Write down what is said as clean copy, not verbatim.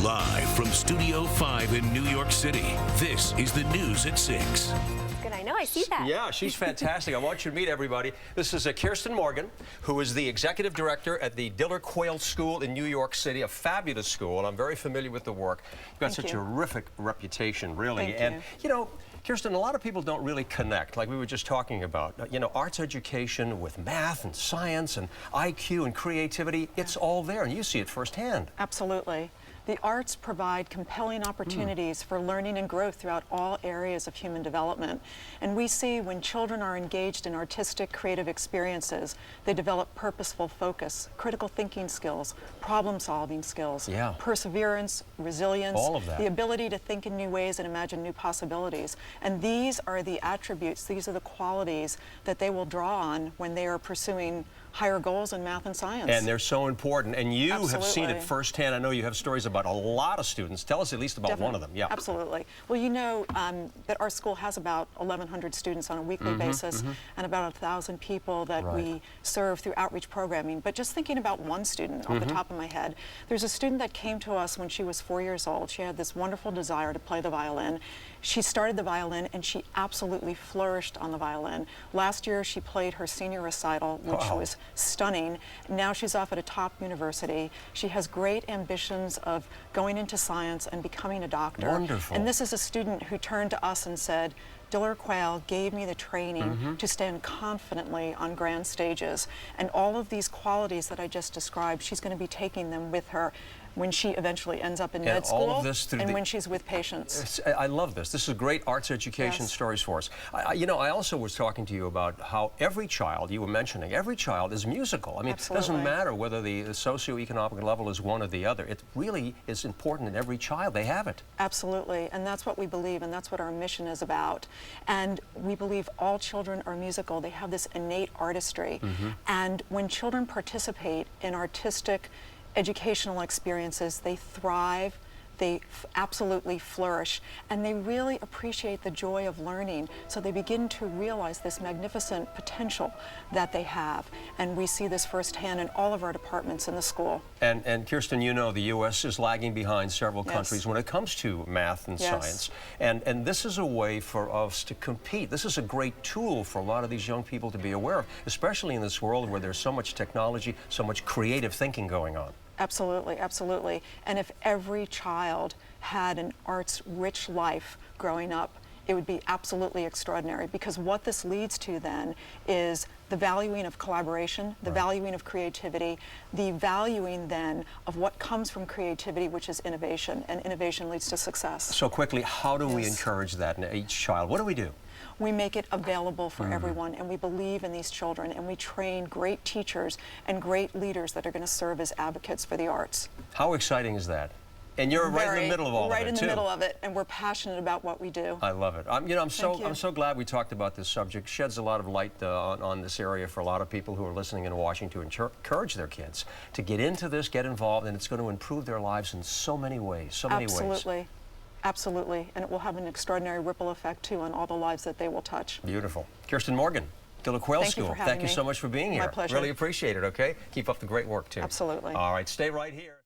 Live from Studio 5 in New York City, this is the News at 6. Good, I know, I see that. Yeah, she's fantastic. I want you to meet everybody. This is Kirsten Morgan, who is the executive director at the Diller-Quaile School in New York City, a fabulous school, and I'm very familiar with the work. You've got such a terrific reputation, really. Thank you know, Kirsten, a lot of people don't really connect, like we were just talking about. You know, arts education with math and science and IQ and creativity, it's all there, and you see it firsthand. Absolutely. The arts provide compelling opportunities for learning and growth throughout all areas of human development. And we see when children are engaged in artistic, creative experiences, they develop purposeful focus, critical thinking skills, problem-solving skills, perseverance, resilience, all of that. The ability to think in new ways and imagine new possibilities. And these are the attributes, these are the qualities that they will draw on when they are pursuing higher goals in math and science. And they're so important, and you have seen it firsthand. I know you have stories about a lot of students. Tell us at least about one of them. Yeah. Absolutely. Well, you know that our school has about 1,100 students on a weekly basis and about 1,000 people that we serve through outreach programming. But just thinking about one student off the top of my head, there's a student that came to us when she was 4 years old. She had this wonderful desire to play the violin. She started the violin and she absolutely flourished on the violin. Last year she played her senior recital, which was stunning. Now she's off at a top university. She has great ambitions of going into science and becoming a doctor. Wonderful. And this is a student who turned to us and said, Diller-Quaile gave me the training to stand confidently on grand stages. And all of these qualities that I just described, she's going to be taking them with her when she eventually ends up in med school and when she's with patients. I love this. This is great arts education stories for us. You know, I also was talking to you about how every child, you were mentioning, every child is musical. I mean, it doesn't matter whether the socioeconomic level is one or the other. It really is important in every child. They have it. Absolutely, and that's what we believe, and that's what our mission is about. And we believe all children are musical. They have this innate artistry. And when children participate in artistic educational experiences, they thrive, they absolutely flourish, and they really appreciate the joy of learning. So they begin to realize this magnificent potential that they have. And we see this firsthand in all of our departments in the school. And Kirsten, you know the U.S. is lagging behind several countries when it comes to math and science. And this is a way for us to compete. This is a great tool for a lot of these young people to be aware of, especially in this world where there's so much technology, so much creative thinking going on. Absolutely, absolutely. And if every child had an arts-rich life growing up, it would be absolutely extraordinary, because what this leads to then is the valuing of collaboration, the valuing of creativity, the valuing then of what comes from creativity, which is innovation, and innovation leads to success. So quickly, how do we encourage that in each child? What do we do? We make it available for everyone, and we believe in these children, and we train great teachers and great leaders that are going to serve as advocates for the arts. How exciting is that? And you're right in the middle of all of it, Right in the middle of it, and we're passionate about what we do. I love it. You know, I'm so glad we talked about this subject. Sheds a lot of light on this area for a lot of people who are listening and watching, to encourage their kids to get into this, get involved, and it's going to improve their lives in so many ways, so many ways. Absolutely. Absolutely, and it will have an extraordinary ripple effect, too, on all the lives that they will touch. Beautiful. Kirsten Morgan, Diller-Quaile School. Thank you so much for being here. My pleasure. Really appreciate it, okay? Keep up the great work, too. Absolutely. All right, stay right here.